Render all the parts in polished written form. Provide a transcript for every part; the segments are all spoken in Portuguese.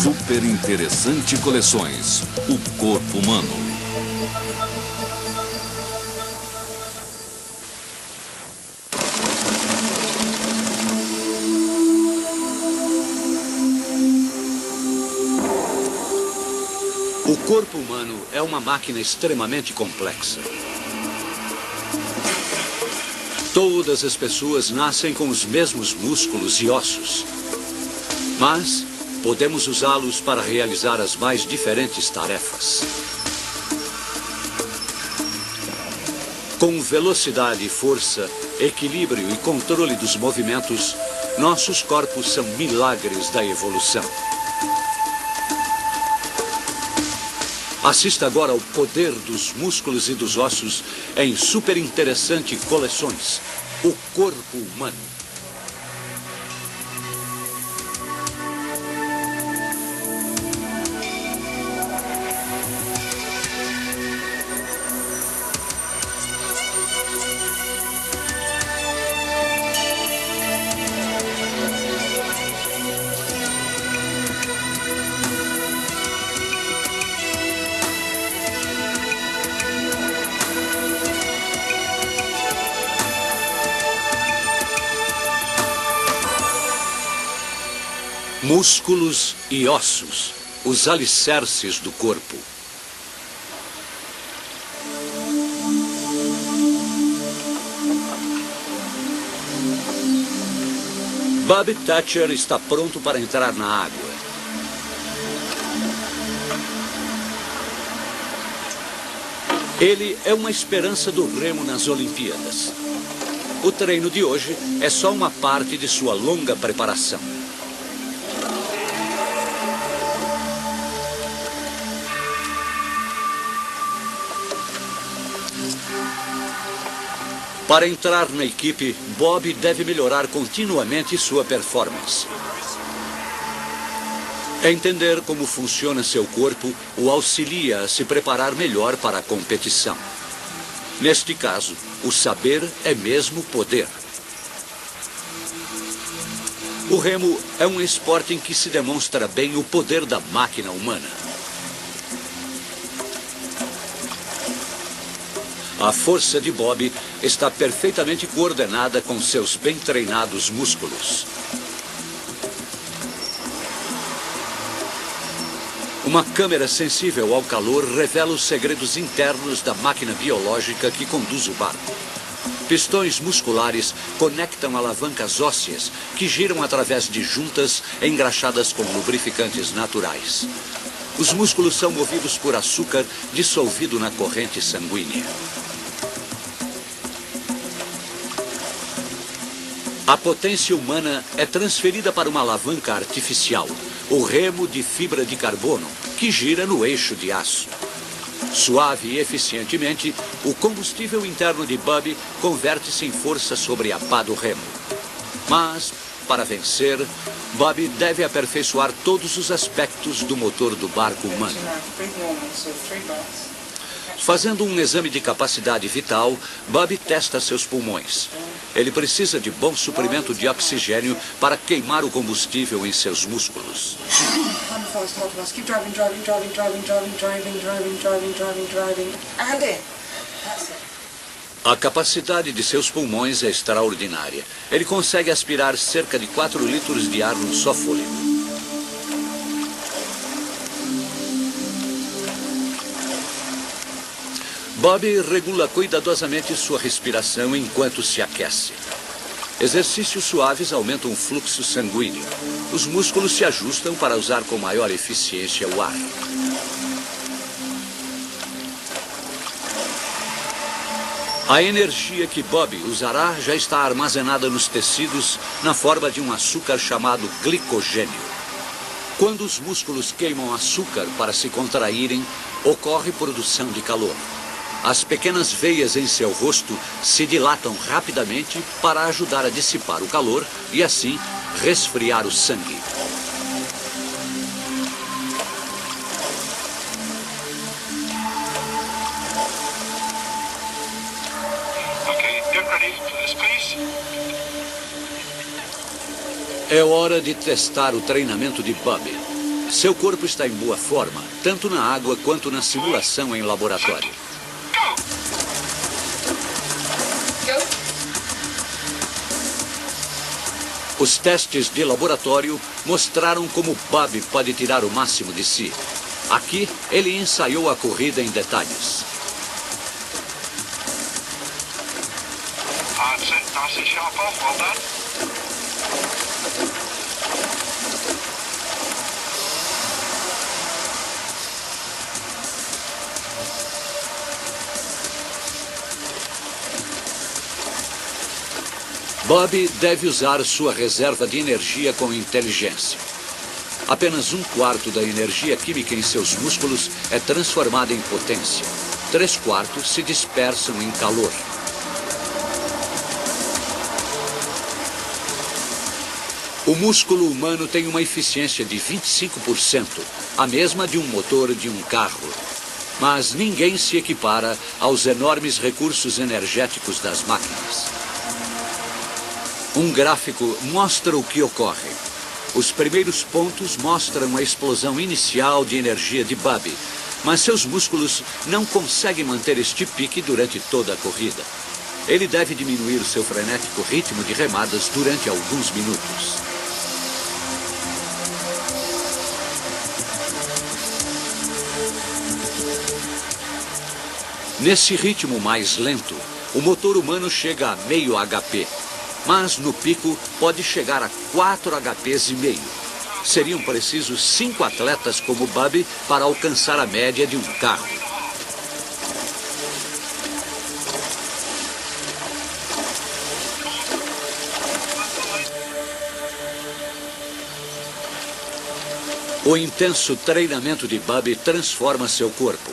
Super Interessante Coleções. O corpo humano. O corpo humano é uma máquina extremamente complexa. Todas as pessoas nascem com os mesmos músculos e ossos. Mas podemos usá-los para realizar as mais diferentes tarefas. Com velocidade, força, equilíbrio e controle dos movimentos, nossos corpos são milagres da evolução. Assista agora ao poder dos músculos e dos ossos em Super Interessante Coleções. O corpo humano. Músculos e ossos, os alicerces do corpo. Bob Thatcher está pronto para entrar na água. Ele é uma esperança do remo nas Olimpíadas. O treino de hoje é só uma parte de sua longa preparação. Para entrar na equipe, Bob deve melhorar continuamente sua performance. Entender como funciona seu corpo o auxilia a se preparar melhor para a competição. Neste caso, o saber é mesmo poder. O remo é um esporte em que se demonstra bem o poder da máquina humana. A força de Bob está perfeitamente coordenada com seus bem treinados músculos. Uma câmera sensível ao calor revela os segredos internos da máquina biológica que conduz o barco. Pistões musculares conectam alavancas ósseas que giram através de juntas engraxadas com lubrificantes naturais. Os músculos são movidos por açúcar dissolvido na corrente sanguínea. A potência humana é transferida para uma alavanca artificial, o remo de fibra de carbono, que gira no eixo de aço. Suave e eficientemente, o combustível interno de Bob converte-se em força sobre a pá do remo. Mas, para vencer, Bob deve aperfeiçoar todos os aspectos do motor do barco humano. Fazendo um exame de capacidade vital, Bob testa seus pulmões. Ele precisa de bom suprimento de oxigênio para queimar o combustível em seus músculos. A capacidade de seus pulmões é extraordinária. Ele consegue aspirar cerca de 4 litros de ar num só fôlego. Bob regula cuidadosamente sua respiração enquanto se aquece. Exercícios suaves aumentam o fluxo sanguíneo. Os músculos se ajustam para usar com maior eficiência o ar. A energia que Bob usará já está armazenada nos tecidos na forma de um açúcar chamado glicogênio. Quando os músculos queimam açúcar para se contraírem, ocorre produção de calor. As pequenas veias em seu rosto se dilatam rapidamente para ajudar a dissipar o calor e, assim, resfriar o sangue. É hora de testar o treinamento de Bob. Seu corpo está em boa forma, tanto na água quanto na simulação em laboratório. Os testes de laboratório mostraram como Bob pode tirar o máximo de si. Aqui, ele ensaiou a corrida em detalhes. Bob deve usar sua reserva de energia com inteligência. Apenas 1/4 da energia química em seus músculos é transformada em potência. 3/4 se dispersam em calor. O músculo humano tem uma eficiência de 25%, a mesma de um motor de um carro. Mas ninguém se equipara aos enormes recursos energéticos das máquinas. Um gráfico mostra o que ocorre. Os primeiros pontos mostram a explosão inicial de energia de Bob, mas seus músculos não conseguem manter este pique durante toda a corrida. Ele deve diminuir seu frenético ritmo de remadas durante alguns minutos. Nesse ritmo mais lento, o motor humano chega a meio HP. Mas no pico pode chegar a 4 HPs e meio. Seriam precisos 5 atletas como Bob para alcançar a média de um carro. O intenso treinamento de Bob transforma seu corpo.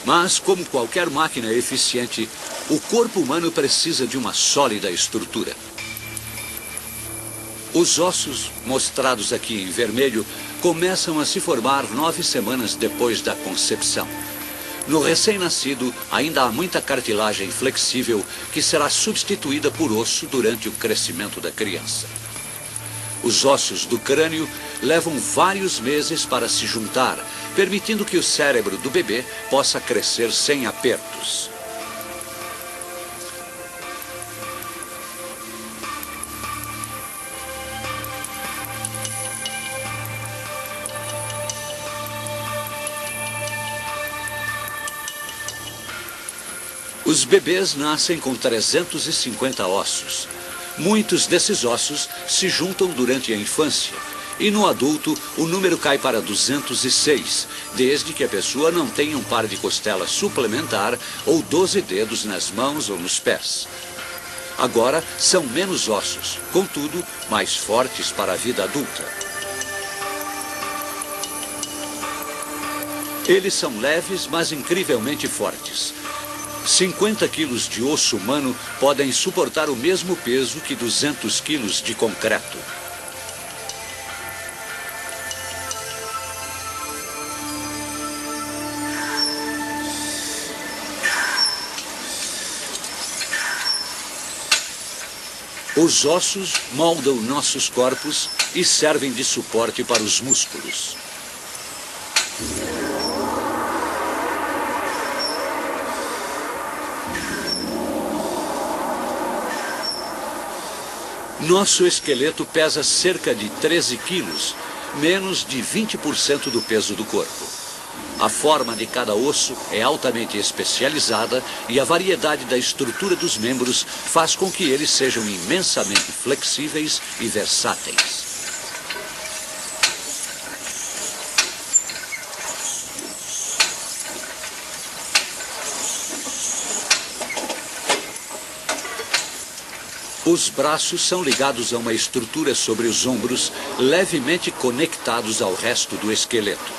Mas, como qualquer máquina eficiente, o corpo humano precisa de uma sólida estrutura. Os ossos, mostrados aqui em vermelho, começam a se formar 9 semanas depois da concepção. No recém-nascido, ainda há muita cartilagem flexível que será substituída por osso durante o crescimento da criança. Os ossos do crânio levam vários meses para se juntar, permitindo que o cérebro do bebê possa crescer sem apertos. Os bebês nascem com 350 ossos. Muitos desses ossos se juntam durante a infância. E no adulto, o número cai para 206, desde que a pessoa não tenha um par de costelas suplementar ou 12 dedos nas mãos ou nos pés. Agora, são menos ossos, contudo, mais fortes para a vida adulta. Eles são leves, mas incrivelmente fortes. 50 quilos de osso humano podem suportar o mesmo peso que 200 quilos de concreto. Os ossos moldam nossos corpos e servem de suporte para os músculos. Nosso esqueleto pesa cerca de 13 quilos, menos de 20% do peso do corpo. A forma de cada osso é altamente especializada e a variedade da estrutura dos membros faz com que eles sejam imensamente flexíveis e versáteis. Os braços são ligados a uma estrutura sobre os ombros, levemente conectados ao resto do esqueleto.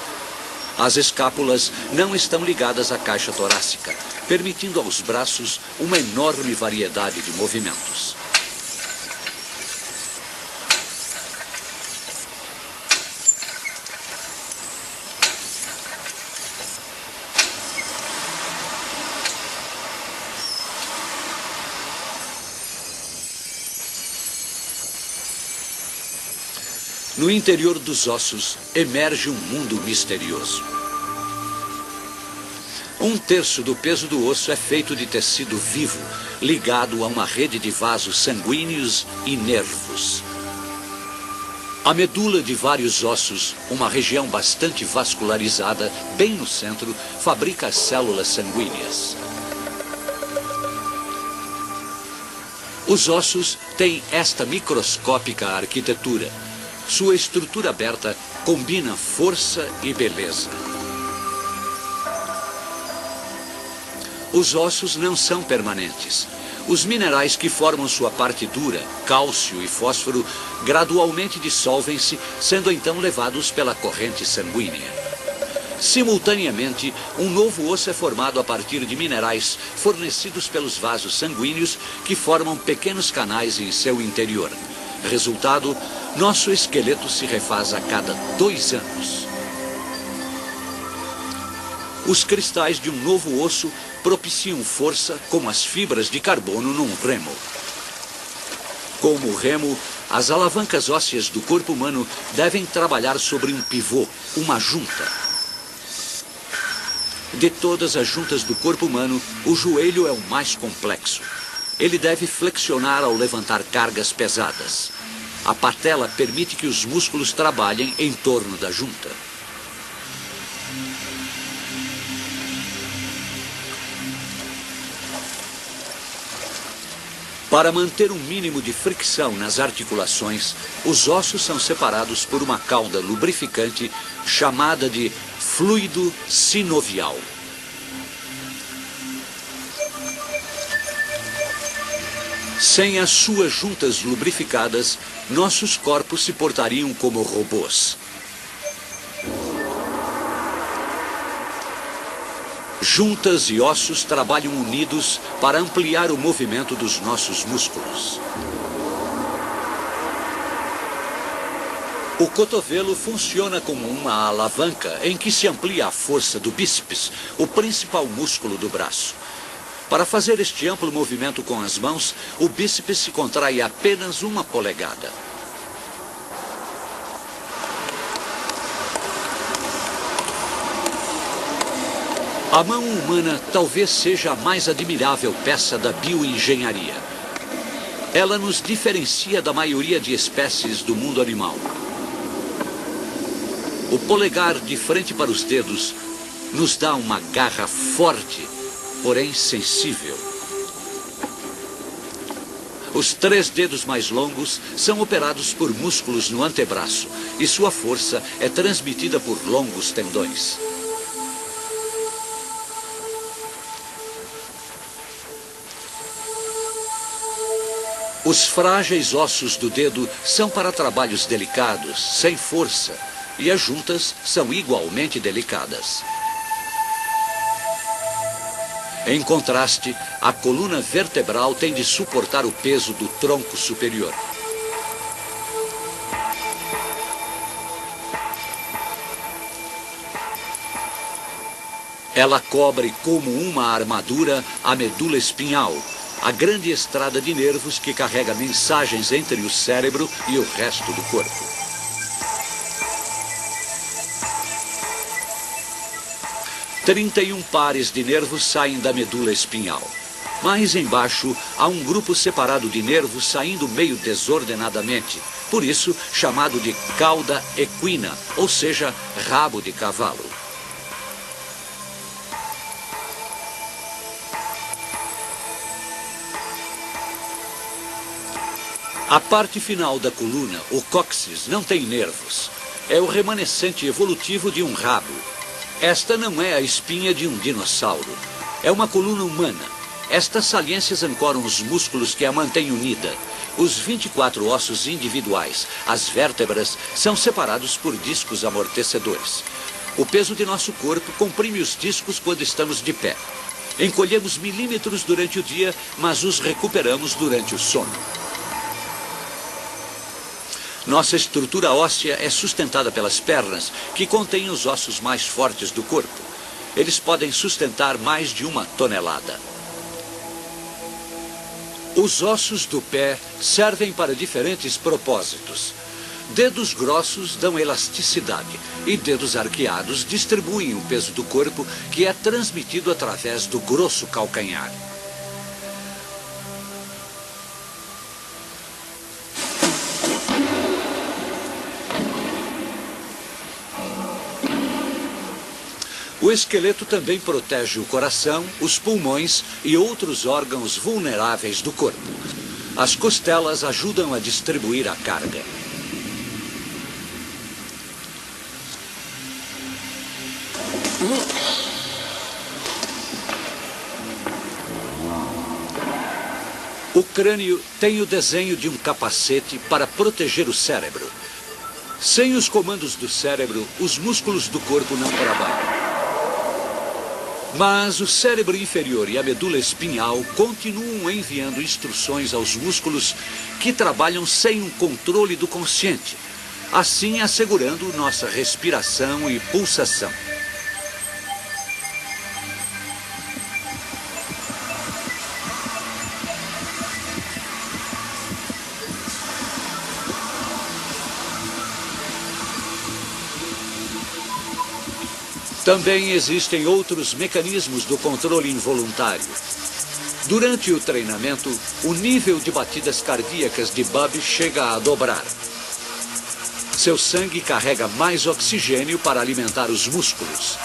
As escápulas não estão ligadas à caixa torácica, permitindo aos braços uma enorme variedade de movimentos. No interior dos ossos emerge um mundo misterioso. Um terço do peso do osso é feito de tecido vivo, ligado a uma rede de vasos sanguíneos e nervos. A medula de vários ossos, uma região bastante vascularizada, bem no centro, fabrica as células sanguíneas. Os ossos têm esta microscópica arquitetura. Sua estrutura aberta combina força e beleza. Os ossos não são permanentes. Os minerais que formam sua parte dura, cálcio e fósforo, gradualmente dissolvem-se, sendo então levados pela corrente sanguínea. Simultaneamente, um novo osso é formado a partir de minerais fornecidos pelos vasos sanguíneos que formam pequenos canais em seu interior. Resultado, nosso esqueleto se refaz a cada 2 anos. Os cristais de um novo osso propiciam força como as fibras de carbono num remo. Como o remo, as alavancas ósseas do corpo humano devem trabalhar sobre um pivô, uma junta. De todas as juntas do corpo humano, o joelho é o mais complexo. Ele deve flexionar ao levantar cargas pesadas. A patela permite que os músculos trabalhem em torno da junta. Para manter um mínimo de fricção nas articulações, os ossos são separados por uma cauda lubrificante chamada de fluido sinovial. Sem as suas juntas lubrificadas, nossos corpos se portariam como robôs. Juntas e ossos trabalham unidos para ampliar o movimento dos nossos músculos. O cotovelo funciona como uma alavanca em que se amplia a força do bíceps, o principal músculo do braço. Para fazer este amplo movimento com as mãos, o bíceps se contrai apenas 1 polegada. A mão humana talvez seja a mais admirável peça da bioengenharia. Ela nos diferencia da maioria de espécies do mundo animal. O polegar de frente para os dedos nos dá uma garra forte, porém sensível. Os 3 dedos mais longos são operados por músculos no antebraço e sua força é transmitida por longos tendões. Os frágeis ossos do dedo são para trabalhos delicados, sem força, e as juntas são igualmente delicadas. Em contraste, a coluna vertebral tem de suportar o peso do tronco superior. Ela cobre como uma armadura a medula espinhal, a grande estrada de nervos que carrega mensagens entre o cérebro e o resto do corpo. – 31 pares de nervos saem da medula espinhal. Mais embaixo, há um grupo separado de nervos saindo meio desordenadamente, por isso chamado de cauda equina, ou seja, rabo de cavalo. A parte final da coluna, o cóccix, não tem nervos. É o remanescente evolutivo de um rabo. Esta não é a espinha de um dinossauro. É uma coluna humana. Estas saliências ancoram os músculos que a mantêm unida. Os 24 ossos individuais, as vértebras, são separados por discos amortecedores. O peso de nosso corpo comprime os discos quando estamos de pé. Encolhemos milímetros durante o dia, mas os recuperamos durante o sono. Nossa estrutura óssea é sustentada pelas pernas, que contêm os ossos mais fortes do corpo. Eles podem sustentar mais de 1 tonelada. Os ossos do pé servem para diferentes propósitos. Dedos grossos dão elasticidade e dedos arqueados distribuem o peso do corpo, que é transmitido através do grosso calcanhar. O esqueleto também protege o coração, os pulmões e outros órgãos vulneráveis do corpo. As costelas ajudam a distribuir a carga. O crânio tem o desenho de um capacete para proteger o cérebro. Sem os comandos do cérebro, os músculos do corpo não trabalham. Mas o cérebro inferior e a medula espinhal continuam enviando instruções aos músculos que trabalham sem um controle do consciente, assim assegurando nossa respiração e pulsação. Também existem outros mecanismos do controle involuntário. Durante o treinamento, o nível de batidas cardíacas de Bubby chega a dobrar. Seu sangue carrega mais oxigênio para alimentar os músculos.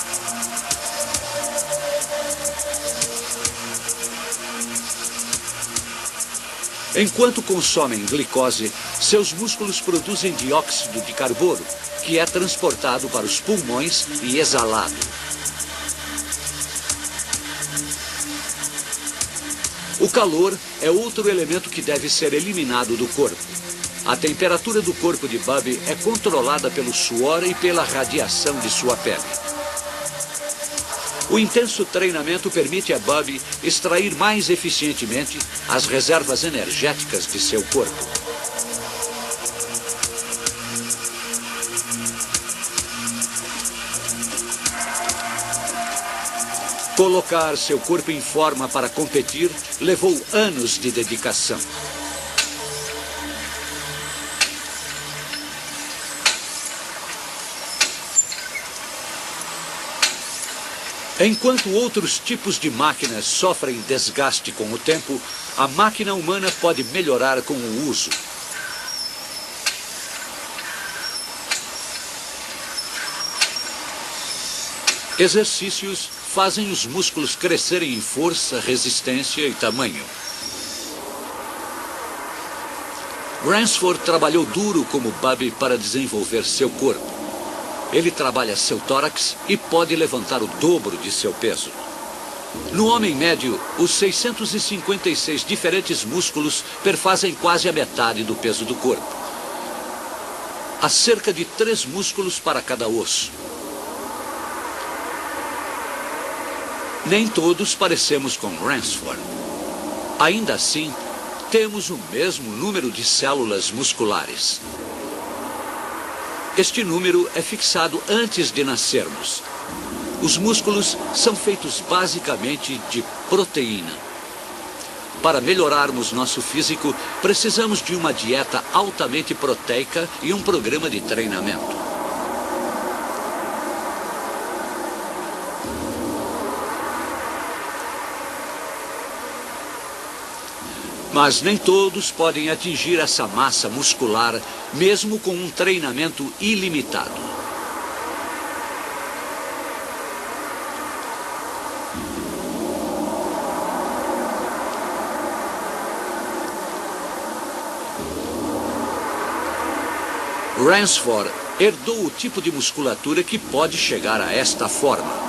Enquanto consomem glicose, seus músculos produzem dióxido de carbono, que é transportado para os pulmões e exalado. O calor é outro elemento que deve ser eliminado do corpo. A temperatura do corpo de Bubby é controlada pelo suor e pela radiação de sua pele. O intenso treinamento permite a Bubby extrair mais eficientemente as reservas energéticas de seu corpo. Colocar seu corpo em forma para competir levou anos de dedicação. Enquanto outros tipos de máquinas sofrem desgaste com o tempo, a máquina humana pode melhorar com o uso. Exercícios fazem os músculos crescerem em força, resistência e tamanho. Ransford trabalhou duro como Bubby para desenvolver seu corpo. Ele trabalha seu tórax e pode levantar o dobro de seu peso. No homem médio, os 656 diferentes músculos perfazem quase a metade do peso do corpo. Há cerca de 3 músculos para cada osso. Nem todos parecemos com Ransford. Ainda assim, temos o mesmo número de células musculares. Este número é fixado antes de nascermos. Os músculos são feitos basicamente de proteína. Para melhorarmos nosso físico, precisamos de uma dieta altamente proteica e um programa de treinamento. Mas nem todos podem atingir essa massa muscular, mesmo com um treinamento ilimitado. Ransford herdou o tipo de musculatura que pode chegar a esta forma.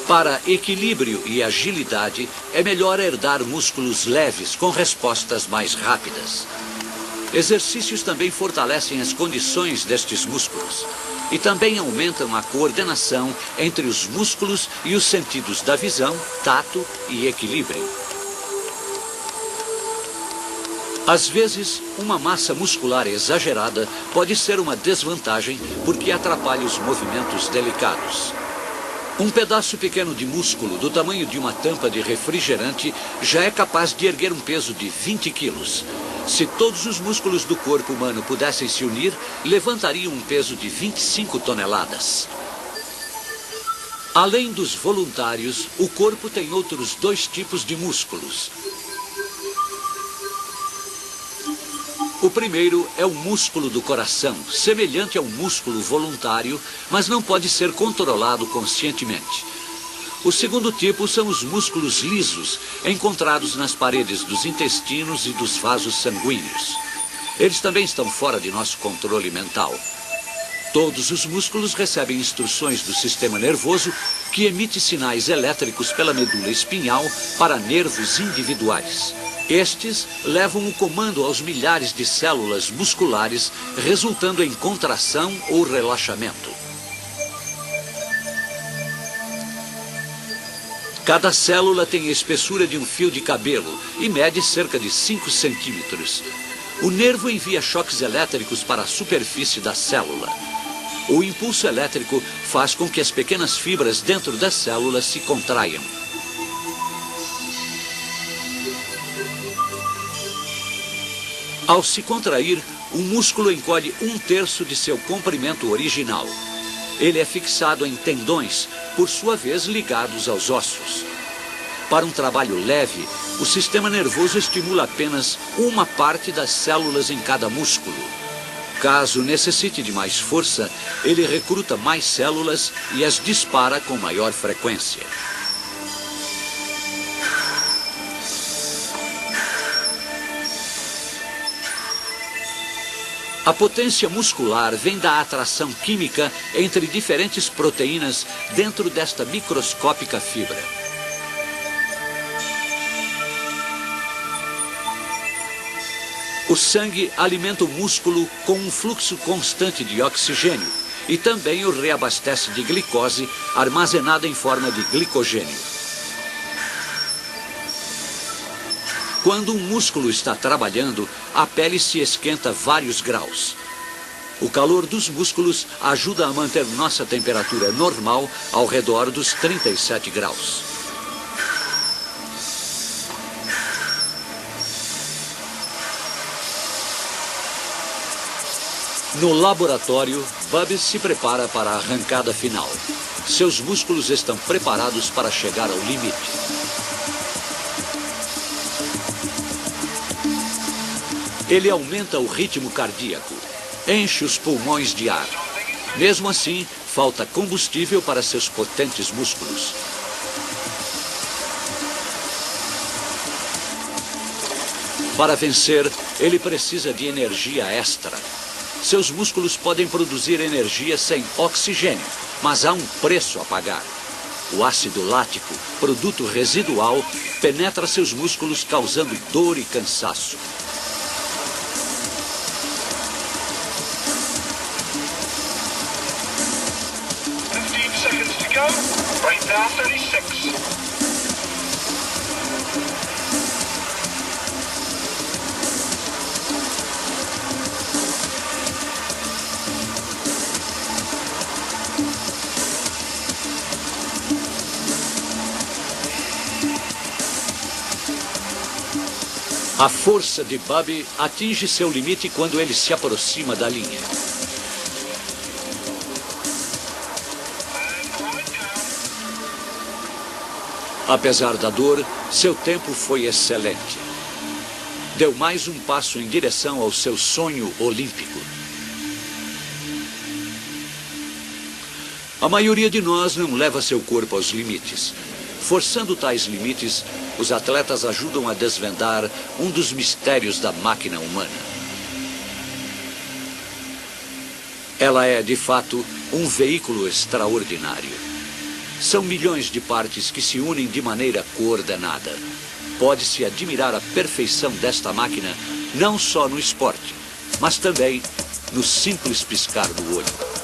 Para equilíbrio e agilidade, é melhor herdar músculos leves com respostas mais rápidas. Exercícios também fortalecem as condições destes músculos e também aumentam a coordenação entre os músculos e os sentidos da visão, tato e equilíbrio. Às vezes, uma massa muscular exagerada pode ser uma desvantagem porque atrapalha os movimentos delicados. Um pedaço pequeno de músculo do tamanho de uma tampa de refrigerante já é capaz de erguer um peso de 20 quilos. Se todos os músculos do corpo humano pudessem se unir, levantariam um peso de 25 toneladas. Além dos voluntários, o corpo tem outros 2 tipos de músculos. O primeiro é o músculo do coração, semelhante a um músculo voluntário, mas não pode ser controlado conscientemente. O segundo tipo são os músculos lisos, encontrados nas paredes dos intestinos e dos vasos sanguíneos. Eles também estão fora de nosso controle mental. Todos os músculos recebem instruções do sistema nervoso, que emite sinais elétricos pela medula espinhal para nervos individuais. Estes levam o comando aos milhares de células musculares, resultando em contração ou relaxamento. Cada célula tem a espessura de um fio de cabelo e mede cerca de 5 centímetros. O nervo envia choques elétricos para a superfície da célula. O impulso elétrico faz com que as pequenas fibras dentro das células se contraiam. Ao se contrair, o músculo encolhe 1/3 de seu comprimento original. Ele é fixado em tendões, por sua vez ligados aos ossos. Para um trabalho leve, o sistema nervoso estimula apenas uma parte das células em cada músculo. Caso necessite de mais força, ele recruta mais células e as dispara com maior frequência. A potência muscular vem da atração química entre diferentes proteínas dentro desta microscópica fibra. O sangue alimenta o músculo com um fluxo constante de oxigênio e também o reabastece de glicose armazenada em forma de glicogênio. Quando um músculo está trabalhando, a pele se esquenta vários graus. O calor dos músculos ajuda a manter nossa temperatura normal ao redor dos 37 graus. No laboratório, Bubbles se prepara para a arrancada final. Seus músculos estão preparados para chegar ao limite. Ele aumenta o ritmo cardíaco, enche os pulmões de ar. Mesmo assim, falta combustível para seus potentes músculos. Para vencer, ele precisa de energia extra. Seus músculos podem produzir energia sem oxigênio, mas há um preço a pagar. O ácido lático, produto residual, penetra seus músculos causando dor e cansaço. A força de Bubby atinge seu limite quando ele se aproxima da linha. Apesar da dor, seu tempo foi excelente. Deu mais um passo em direção ao seu sonho olímpico. A maioria de nós não leva seu corpo aos limites. Forçando tais limites, os atletas ajudam a desvendar um dos mistérios da máquina humana. Ela é, de fato, um veículo extraordinário. São milhões de partes que se unem de maneira coordenada. Pode-se admirar a perfeição desta máquina, não só no esporte, mas também no simples piscar do olho.